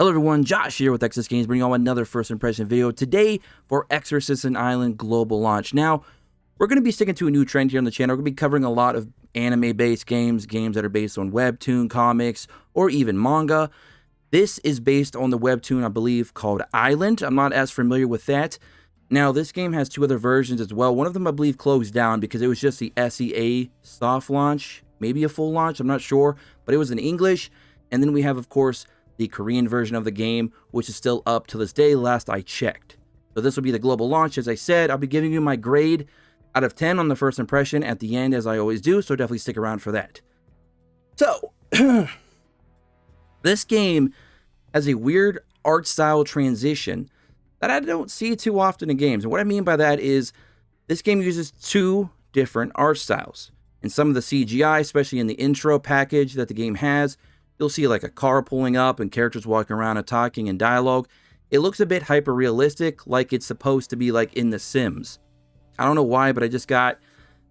Hello everyone, Josh here with Exorcist Games, bringing on another first impression video today for Exorcist Island global launch. Now, we're going to be sticking to a new trend here on the channel. We're going to be covering a lot of anime-based games that are based on Webtoon comics, or even manga. This is based on the Webtoon, I believe, called Island. I'm not as familiar with that. Now, this game has two other versions as well. One of them, I believe, closed down because it was just the SEA soft launch, maybe a full launch, I'm not sure, but it was in English. And then we have, of course, the Korean version of the game, which is still up to this day, last I checked. So this will be the global launch. As I said, I'll be giving you my grade out of 10 on the first impression at the end, as I always do, so definitely stick around for that. So, this game has a weird art style transition that I don't see too often in games. And what I mean by that is this game uses two different art styles. In some of the CGI, especially in the intro package that the game has, you'll see like a car pulling up and characters walking around and talking and dialogue. It looks a bit hyper realistic, like it's supposed to be like in The Sims. I don't know why, but I just got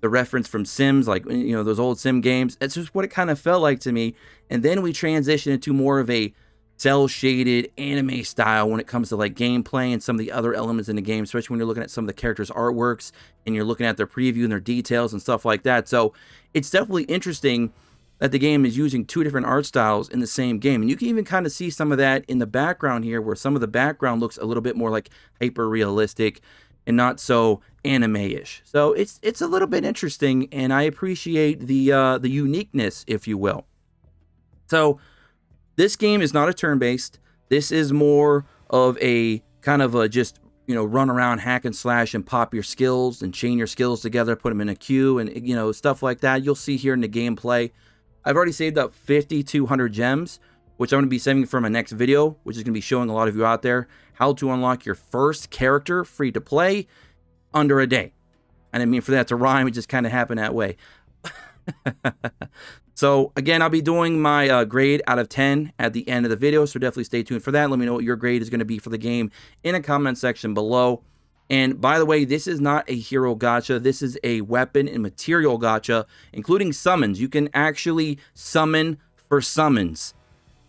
the reference from Sims, like, you know, those old Sim games. It's just what it kind of felt like to me. And then we transition into more of a cel-shaded anime style when it comes to like gameplay and some of the other elements in the game, especially when you're looking at some of the characters' artworks and you're looking at their preview and their details and stuff like that. So it's definitely interesting that the game is using two different art styles in the same game. And you can even kind of see some of that in the background here, where some of the background looks a little bit more like hyper realistic and not so anime-ish. So it's a little bit interesting, and I appreciate the uniqueness, if you will. So this game is not a turn-based. This is more of a kind of a just, you know, run around, hack and slash, and pop your skills and chain your skills together, put them in a queue, and, you know, stuff like that. You'll see here in the gameplay. I've already saved up 5,200 gems, which I'm going to be saving for my next video, which is going to be showing a lot of you out there how to unlock your first character free to play under a day. I didn't mean for that to rhyme. It just kind of happened that way. So again, I'll be doing my grade out of 10 at the end of the video, so definitely stay tuned for that. Let me know what your grade is going to be for the game in a comment section below. And by the way, this is not a hero gacha. This is a weapon and material gacha, including summons. You can actually summon for summons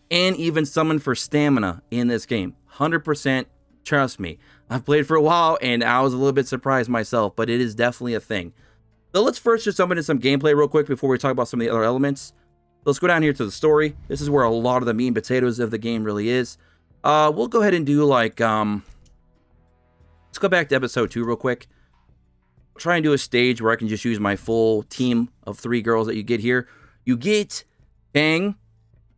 and even summon for stamina in this game. 100%, trust me. I've played for a while and I was a little bit surprised myself, but it is definitely a thing. So let's first just jump into some gameplay real quick before we talk about some of the other elements. Let's go down here to the story. This is where a lot of the meat and potatoes of the game really is. We'll go ahead and do like, let's go back to episode 2 real quick. I'll try and do a stage where I can just use my full team of 3 girls that you get here. You get Bang,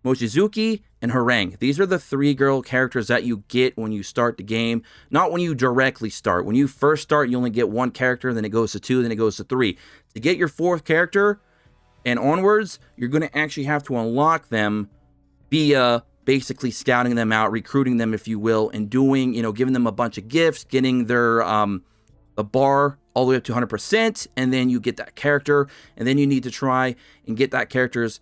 Mochizuki, and Harang. These are the 3 girl characters that you get when you start the game. Not when you directly start. When you first start, you only get 1 character, then it goes to 2, then it goes to 3. To get your 4th character and onwards, you're going to actually have to unlock them via basically scouting them out, recruiting them, if you will, and doing, you know, giving them a bunch of gifts, getting their the bar all the way up to 100%, and then you get that character, and then you need to try and get that character's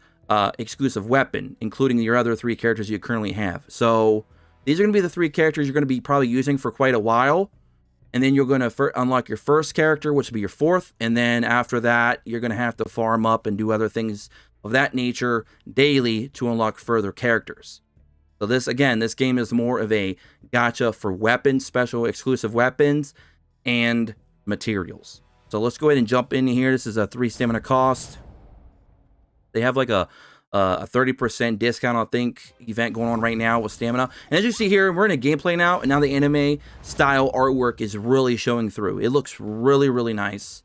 exclusive weapon, including your other 3 characters you currently have. So these are going to be the 3 characters you're going to be probably using for quite a while, and then you're going to unlock your first character, which will be your 4th, and then after that, you're going to have to farm up and do other things of that nature daily to unlock further characters. So this, again, this game is more of a gacha for weapons, special exclusive weapons, and materials. So let's go ahead and jump in here. This is a 3 stamina cost. They have like a 30% discount, I think, event going on right now with stamina. And as you see here, we're in a gameplay now, and now the anime style artwork is really showing through. It looks really, really nice.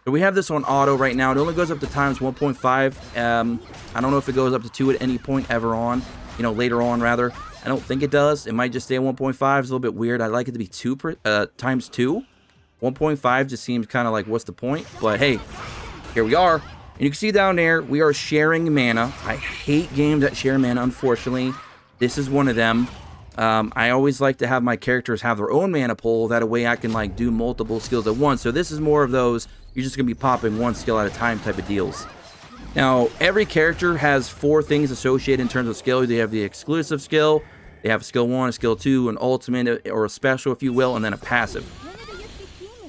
So we have this on auto right now. It only goes up to times 1.5. I don't know if it goes up to 2 at any point ever on. You know, later on, rather. I don't think it does. It might just stay at 1.5. It's a little bit weird. I'd like it to be times 2. 1.5 just seems kind of like, what's the point? But hey, here we are. And you can see down there, we are sharing mana. I hate games that share mana, unfortunately. This is one of them. I always like to have my characters have their own mana pool. That way I can like do multiple skills at once. So this is more of those, you're just going to be popping 1 skill at a time type of deals. Now, every character has 4 things associated in terms of skill. They have the exclusive skill, they have skill 1, skill 2, an ultimate or a special, if you will, and then a passive.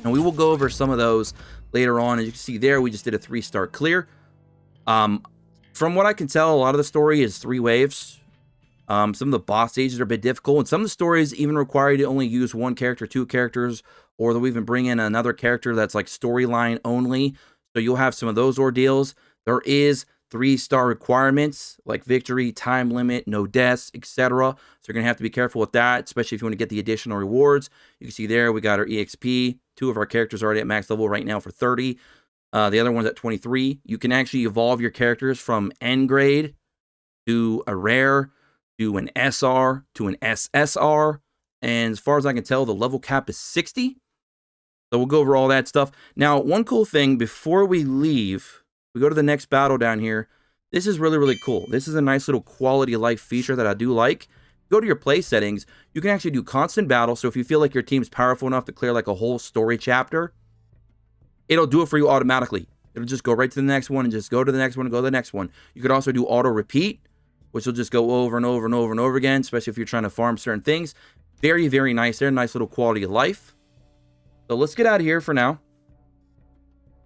And we will go over some of those later on. As you can see there, we just did a 3-star clear. From what I can tell, a lot of the story is 3 waves. Some of the boss stages are a bit difficult, and some of the stories even require you to only use one character, two characters, or they'll even bring in another character that's like storyline only. So you'll have some of those ordeals. There is 3-star requirements like victory, time limit, no deaths, etc. So you're going to have to be careful with that, especially if you want to get the additional rewards. You can see there we got our EXP. 2 of our characters are already at max level right now for 30. The other one's at 23. You can actually evolve your characters from N grade to a rare to an SR to an SSR. And as far as I can tell, the level cap is 60. So we'll go over all that stuff. Now, one cool thing before we leave, we go to the next battle down here. This is really, really cool. This is a nice little quality of life feature that I do like. Go to your play settings. You can actually do constant battle. So if you feel like your team's powerful enough to clear like a whole story chapter, it'll do it for you automatically. It'll just go right to the next one and just go to the next one and go to the next one. You could also do auto repeat, which will just go over and over and over and over again, especially if you're trying to farm certain things. Very, very nice there. Nice little quality of life. So let's get out of here for now.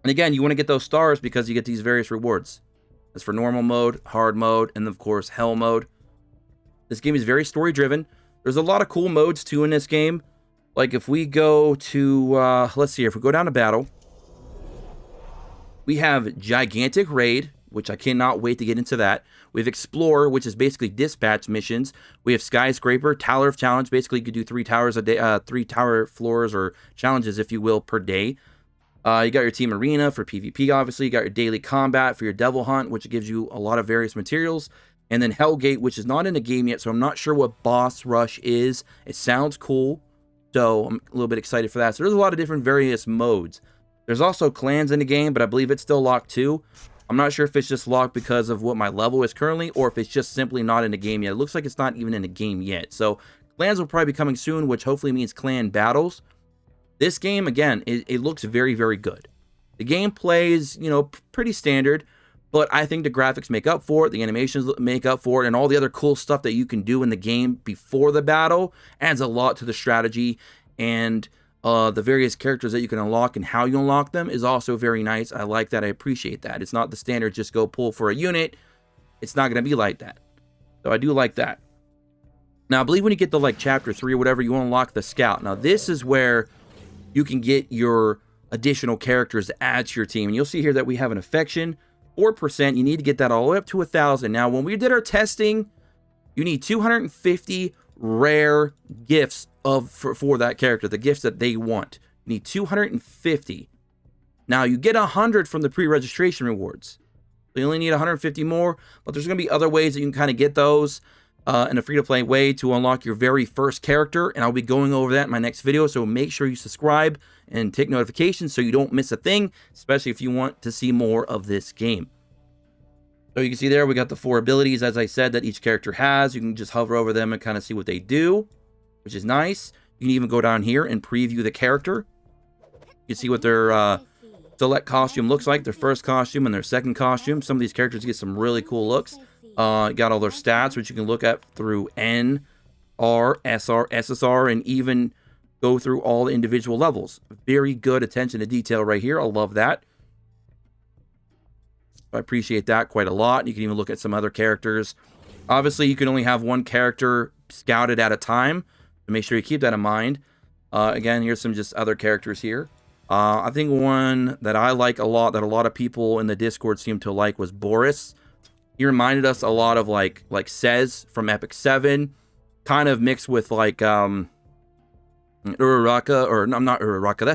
And again, you want to get those stars because you get these various rewards. That's for normal mode, hard mode, and of course, hell mode. This game is very story driven. There's a lot of cool modes too in this game. Like if we go to, let's see here, if we go down to battle, we have Gigantic Raid, which I cannot wait to get into that. We have Explorer, which is basically dispatch missions. We have Skyscraper, Tower of Challenge. Basically, you could do 3 towers a day, 3 tower floors or challenges, if you will, per day. You got your Team Arena for PvP, obviously. You got your Daily Combat for your Devil Hunt, which gives you a lot of various materials. And then Hellgate, which is not in the game yet, so I'm not sure what Boss Rush is. It sounds cool, so I'm a little bit excited for that. So there's a lot of different various modes. There's also clans in the game, but I believe it's still locked too. I'm not sure if it's just locked because of what my level is currently, or if it's just simply not in the game yet. It looks like it's not even in the game yet. So clans will probably be coming soon, which hopefully means clan battles. This game, again, it looks very, very good. The gameplay is, you know, pretty standard, but I think the graphics make up for it, the animations make up for it, and all the other cool stuff that you can do in the game before the battle adds a lot to the strategy, and the various characters that you can unlock and how you unlock them is also very nice. I like that. I appreciate that. It's not the standard just go pull for a unit. It's not going to be like that. So I do like that. Now, I believe when you get to like chapter 3 or whatever, you unlock the scout. Now, this is where you can get your additional characters to add to your team. And you'll see here that we have an affection, 4%. You need to get that all the way up to 1,000. Now, when we did our testing, you need 250 rare gifts for that character, the gifts that they want. You need 250. Now, you get 100 from the pre-registration rewards. So you only need 150 more, but there's going to be other ways that you can kind of get those in a free-to-play way to unlock your very first character, and I'll be going over that in my next video, so make sure you subscribe and take notifications so you don't miss a thing, especially if you want to see more of this game. So you can see there, we got the 4 abilities, as I said, that each character has. You can just hover over them and kind of see what they do, which is nice. You can even go down here and preview the character. You can see what their select costume looks like, their first costume and their second costume. Some of these characters get some really cool looks. Got all their stats, which you can look at through N, R, SR, SSR, and even go through all the individual levels. Very good attention to detail right here. I love that. I appreciate that quite a lot. You can even look at some other characters. Obviously, you can only have one character scouted at a time. So make sure you keep that in mind. Again, here's some just other characters here. I think one that I like a lot, that a lot of people in the Discord seem to like, was Boris. He reminded us a lot of like Sez from Epic 7, kind of mixed with like Uraraka, or no, I'm not Uraraka.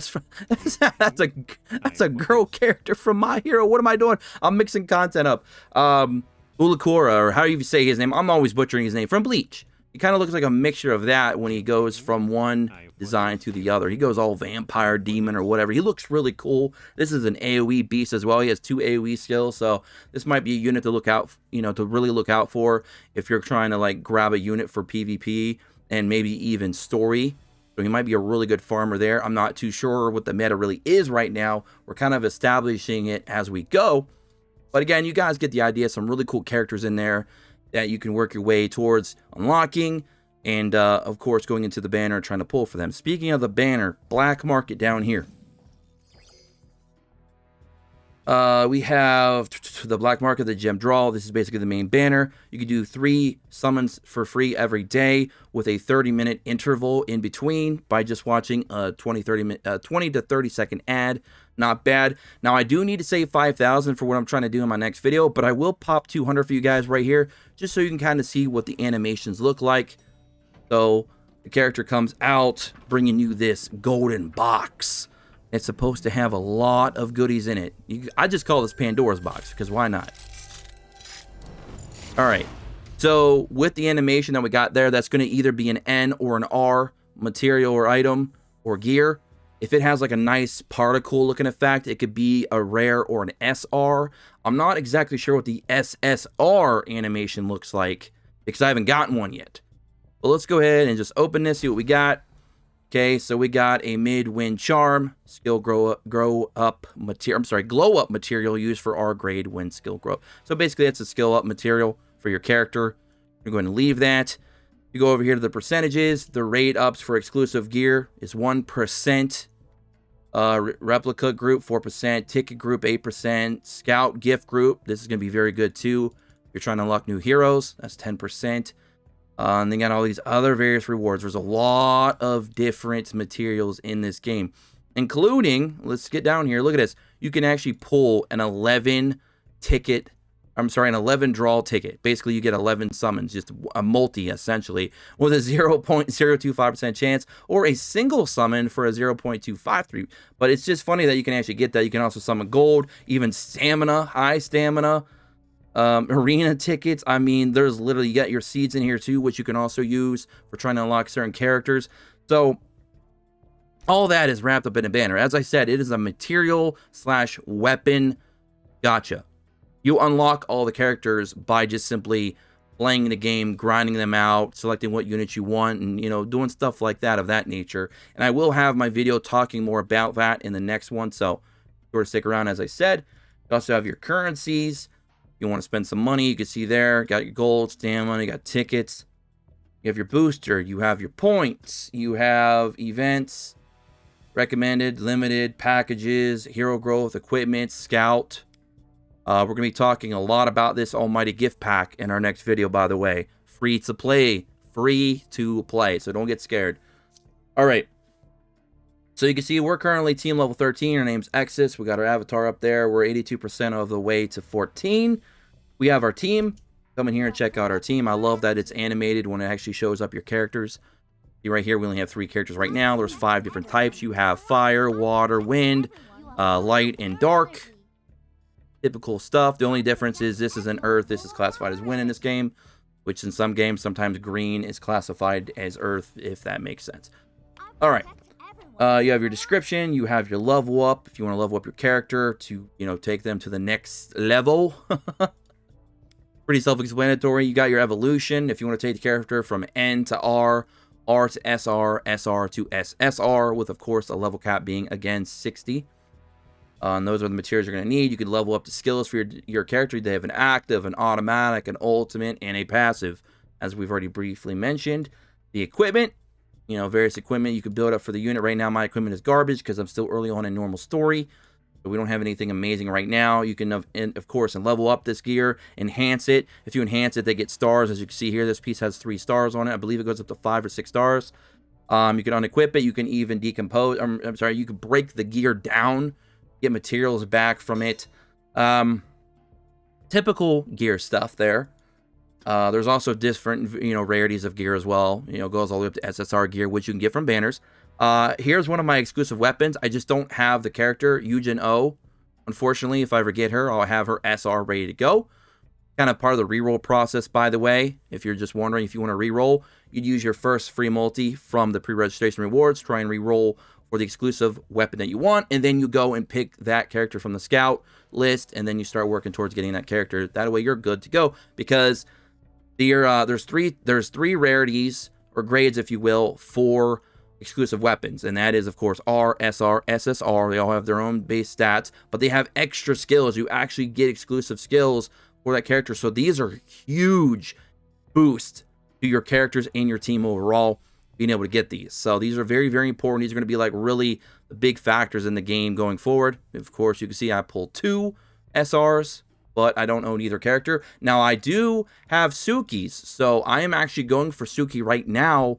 That's a girl character from My Hero. What am I doing? I'm mixing content up. Ulukura, or how you say his name. I'm always butchering his name, from Bleach. He kind of looks like a mixture of that when he goes from one design to the other. He goes all vampire, demon, or whatever. He looks really cool. This is an AoE beast as well. He has 2 AoE skills, so this might be a unit to look out, to really look out for if you're trying to like grab a unit for PvP and maybe even story. So he might be a really good farmer there. I'm not too sure what the meta really is right now. We're kind of establishing it as we go. But again, you guys get the idea. Some really cool characters in there that you can work your way towards unlocking, and of course going into the banner and trying to pull for them. Speaking of the banner, black market down here. We have the Black Market, the Gem Draw. This is basically the main banner. You can do 3 summons for free every day with a 30-minute interval in between by just watching a 20 to 30 second ad. Not bad. Now, I do need to save 5,000 for what I'm trying to do in my next video, but I will pop 200 for you guys right here just so you can kind of see what the animations look like. So the character comes out bringing you this golden box. It's supposed to have a lot of goodies in it. I just call this Pandora's box because why not? All right. So with the animation that we got there, that's going to either be an N or an R material or item or gear. If it has like a nice particle looking effect, it could be a rare or an SR. I'm not exactly sure what the SSR animation looks like because I haven't gotten one yet. But let's go ahead and just open this, see what we got. Okay, so we got a mid-wind charm, skill glow up material used for R grade when skill grow up. So basically that's a skill up material for your character. You're going to leave that. You go over here to the percentages. The rate ups for exclusive gear is 1%. Replica group 4%. Ticket group 8%. Scout gift group. This is going to be very good too. You're trying to unlock new heroes. That's 10%. And they got all these other various rewards. There's a lot of different materials in this game, including, let's get down here. Look at this. You can actually pull an 11 draw ticket. Basically, you get 11 summons, just a multi, essentially, with a 0.025% chance, or a single summon for a 0.253. But it's just funny that you can actually get that. You can also summon gold, even stamina, high stamina. Arena tickets. I mean, there's literally, you got your seeds in here too, which you can also use for trying to unlock certain characters. So all that is wrapped up in a banner. As I said, it is a material / weapon gacha. You unlock all the characters by just simply playing the game, grinding them out, selecting what units you want, and, you know, doing stuff like that of that nature. And I will have my video talking more about that in the next one, so sure to stick around. As I said, you also have your currencies. You want to spend some money, you can see there, got your gold, stamina, you got tickets, you have your booster, you have your points, you have events, recommended, limited, packages, hero growth, equipment, scout. We're going to be talking a lot about this almighty gift pack in our next video, by the way. Free to play, so don't get scared. All right. So you can see we're currently team level 13. Our name's Exorcist. We got our avatar up there. We're 82% of the way to 14. We have our team. Come in here and check out our team. I love that it's animated when it actually shows up your characters. See right here, we only have 3 characters right now. There's 5 different types. You have fire, water, wind, light, and dark. Typical stuff. The only difference is this is an earth. This is classified as wind in this game, which in some games, sometimes green is classified as earth, if that makes sense. All right. You have your description, you have your level up, if you want to level up your character to, you know, take them to the next level. Pretty self-explanatory. You got your evolution, if you want to take the character from N to R, R to SR, SR to SSR, with, of course, a level cap being, again, 60. And those are the materials you're going to need. You can level up the skills for your character. They have an active, an automatic, an ultimate, and a passive, as we've already briefly mentioned. The equipment. You know, various equipment you can build up for the unit. Right now, my equipment is garbage because I'm still early on in normal story. So we don't have anything amazing right now. You can, of course, level up this gear, enhance it. If you enhance it, they get stars. As you can see here, this piece has 3 stars on it. I believe it goes up to 5 or 6 stars. You can unequip it. You can even decompose. You can break the gear down, get materials back from it. Typical gear stuff there. There's also different, you know, rarities of gear as well. You know, goes all the way up to SSR gear, which you can get from banners. Here's one of my exclusive weapons. I just don't have the character, Yujin O. Unfortunately, if I ever get her, I'll have her SR ready to go. Kind of part of the reroll process, by the way. If you're just wondering if you want to reroll, you'd use your first free multi from the pre-registration rewards, try and reroll for the exclusive weapon that you want, and then you go and pick that character from the scout list, and then you start working towards getting that character. That way you're good to go, because there's three rarities or grades, if you will, for exclusive weapons, and that is, of course, R, SR, SSR. They all have their own base stats, but they have extra skills. You actually get exclusive skills for that character, so these are huge boost to your characters and your team overall. being able to get these. So these are very, very important. These are going to be like really the big factors in the game going forward. Of course, you can see I pulled 2 SRs, but I don't own either character. Now, I do have Suki's, so I am actually going for Suki right now,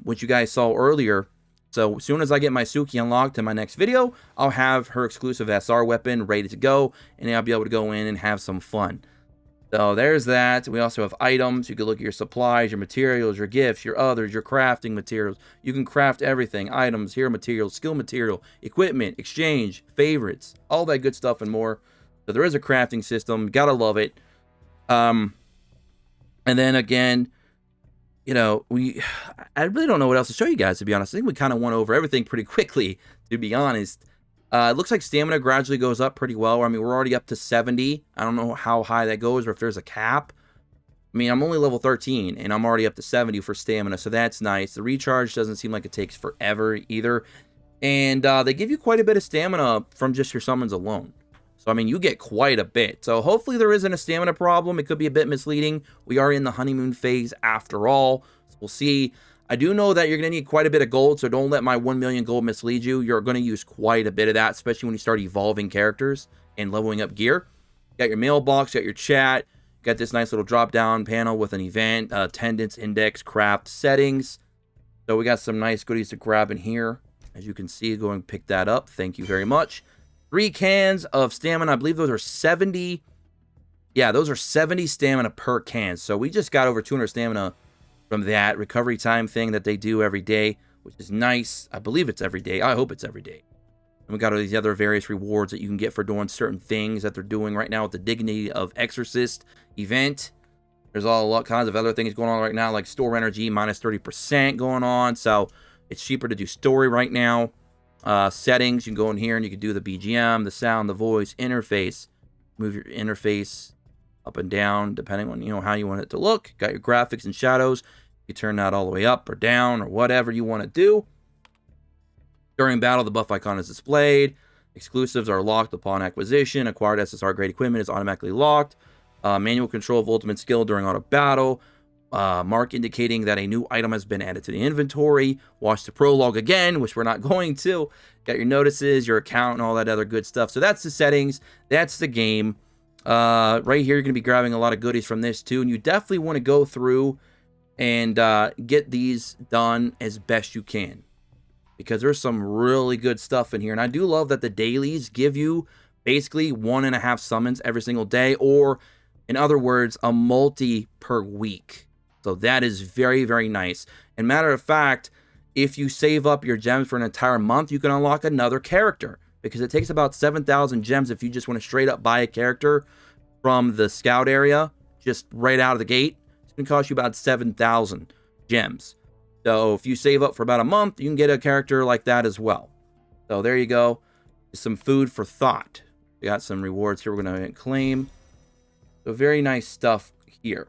which you guys saw earlier. So as soon as I get my Suki unlocked in my next video, I'll have her exclusive SR weapon ready to go, and I'll be able to go in and have some fun. So there's that. We also have items. You can look at your supplies, your materials, your gifts, your others, your crafting materials. You can craft everything. Items, hero materials, skill material, equipment, exchange, favorites, all that good stuff and more. So there is a crafting system. Gotta love it. And then again, you know, I really don't know what else to show you guys, to be honest. I think we kind of went over everything pretty quickly, to be honest. It looks like stamina gradually goes up pretty well. I mean, we're already up to 70. I don't know how high that goes or if there's a cap. I mean, I'm only level 13, and I'm already up to 70 for stamina, so that's nice. The recharge doesn't seem like it takes forever either. And they give you quite a bit of stamina from just your summons alone. So, I mean, you get quite a bit. So, hopefully there isn't a stamina problem. It could be a bit misleading. We are in the honeymoon phase after all. So, we'll see. I do know that you're going to need quite a bit of gold, so don't let my 1 million gold mislead you. You're going to use quite a bit of that, especially when you start evolving characters and leveling up gear. You got your mailbox, you got your chat, you got this nice little drop-down panel with an event, attendance, index, craft, settings. So we got some nice goodies to grab in here. As you can see, go and pick that up. Thank you very much. 3 cans of stamina. I believe those are 70. Yeah, those are 70 stamina per can. So we just got over 200 stamina from that recovery time thing that they do every day, which is nice. I believe it's every day. I hope it's every day. And we got all these other various rewards that you can get for doing certain things that they're doing right now with the Dignity of Exorcist event. There's all kinds of other things going on right now, like store energy minus 30% going on. So it's cheaper to do story right now. Settings, you can go in here and you can do the BGM, the sound, the voice, interface. Move your interface up and down depending on, you know, how you want it to look. Got your graphics and shadows. You turn that all the way up or down or whatever you want to do. During battle, the buff icon is displayed. Exclusives are locked upon acquisition. Acquired SSR grade equipment is automatically locked. Manual control of ultimate skill during auto battle. Mark indicating that a new item has been added to the inventory. Watch the prologue again, which we're not going to. Got your notices, your account, and all that other good stuff. So that's the settings. That's the game. Right here, you're going to be grabbing a lot of goodies from this too. And you definitely want to go through and get these done as best you can, because there's some really good stuff in here. And I do love that the dailies give you basically 1.5 summons every single day, or in other words, a multi per week. So that is very, very nice. And matter of fact, if you save up your gems for an entire month, you can unlock another character, because it takes about 7,000 gems if you just want to straight up buy a character from the scout area, just right out of the gate. It's going to cost you about 7,000 gems. So if you save up for about a month, you can get a character like that as well. So there you go. Some food for thought. We got some rewards here we're going to claim. So very nice stuff here.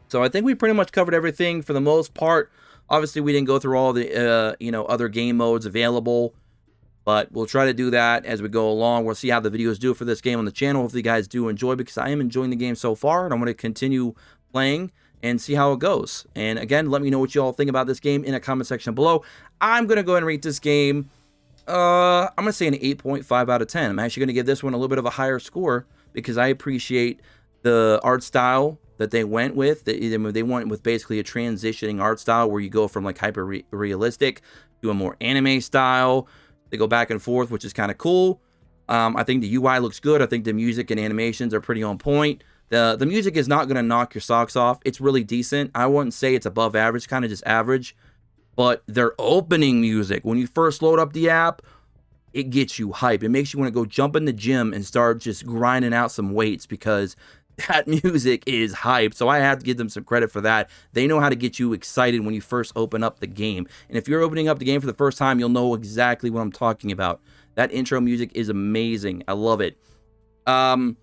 So I think we pretty much covered everything for the most part. Obviously, we didn't go through all the other game modes available, but we'll try to do that as we go along. We'll see how the videos do for this game on the channel. Hopefully you guys do enjoy, because I am enjoying the game so far, and I'm going to continue playing and see how it goes. And again, let me know what you all think about this game in a comment section below. I'm going to go ahead and rate this game, I'm going to say an 8.5 out of 10. I'm actually going to give this one a little bit of a higher score, because I appreciate the art style that they went with. They went with basically a transitioning art style where you go from like hyper realistic to a more anime style. They go back and forth, which is kind of cool. I think the UI looks good. I think the music and animations are pretty on point. The music is not going to knock your socks off. It's really decent. I wouldn't say it's above average, kind of just average. But their opening music, when you first load up the app, it gets you hype. It makes you want to go jump in the gym and start just grinding out some weights, because that music is hype. So I have to give them some credit for that. They know how to get you excited when you first open up the game. And if you're opening up the game for the first time, you'll know exactly what I'm talking about. That intro music is amazing. I love it. The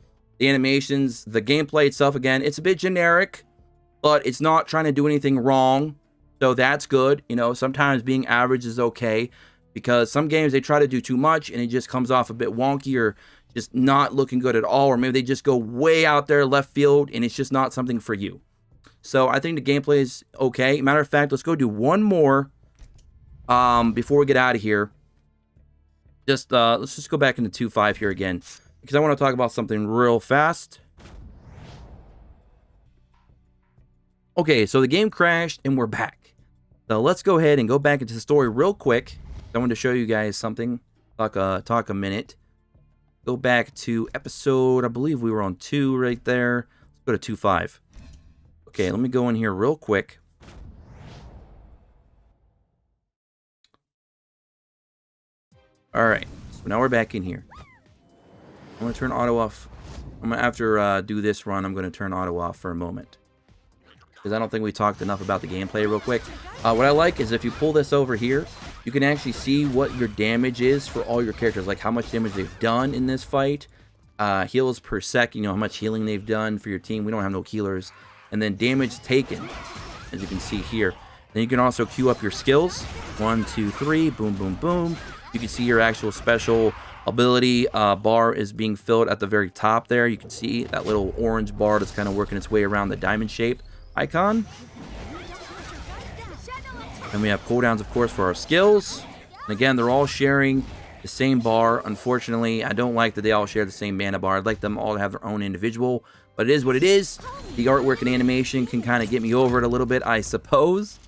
animations, the gameplay itself, again, it's a bit generic, but it's not trying to do anything wrong. So that's good. You know, sometimes being average is okay, because some games they try to do too much and it just comes off a bit wonky, or just not looking good at all, or maybe they just go way out there left field and it's just not something for you. So I think the gameplay is okay. Matter of fact, let's go do one more before we get out of here. Let's just go back into 2.5 here again, because I want to talk about something real fast. Okay, so the game crashed and we're back. So let's go ahead and go back into the story real quick. I want to show you guys something. Talk a minute. Go back to episode, I believe we were on 2 right there. Let's go to 2.5. Okay, let me go in here real quick. Alright, so now we're back in here. I'm going to turn auto off. After do this run, I'm going to turn auto off for a moment, because I don't think we talked enough about the gameplay real quick. What I like is if you pull this over here, you can actually see what your damage is for all your characters, like how much damage they've done in this fight, heals per sec, you know, how much healing they've done for your team. We don't have no healers. And then damage taken, as you can see here. Then you can also queue up your skills. 1, 2, 3, boom, boom, boom. You can see your actual special ability bar is being filled at the very top there. You can see that little orange bar that's kind of working its way around the diamond shape icon. And we have cooldowns, of course, for our skills. And again, they're all sharing the same bar. Unfortunately, I don't like that they all share the same mana bar. I'd like them all to have their own individual, but it is what it is. The artwork and animation can kind of get me over it a little bit, I suppose.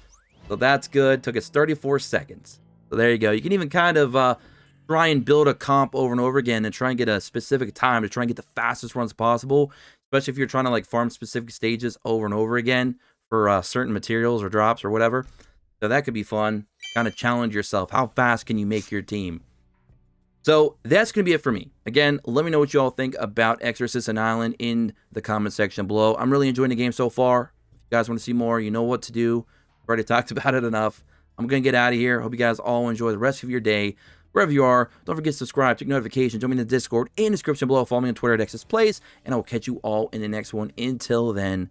So that's good. Took us 34 seconds. So there you go. You can even kind of try and build a comp over and over again and try and get a specific time to try and get the fastest runs possible, especially if you're trying to like farm specific stages over and over again for certain materials or drops or whatever. So that could be fun. Kind of challenge yourself. How fast can you make your team? So that's going to be it for me. Again, let me know what you all think about Exorcist and Island in the comment section below. I'm really enjoying the game so far. If you guys want to see more, you know what to do. I've already talked about it enough. I'm going to get out of here. Hope you guys all enjoy the rest of your day. Wherever you are, don't forget to subscribe, check notifications, join me in the Discord in the description below. Follow me on Twitter at ExorcistPlays, and I will catch you all in the next one. Until then,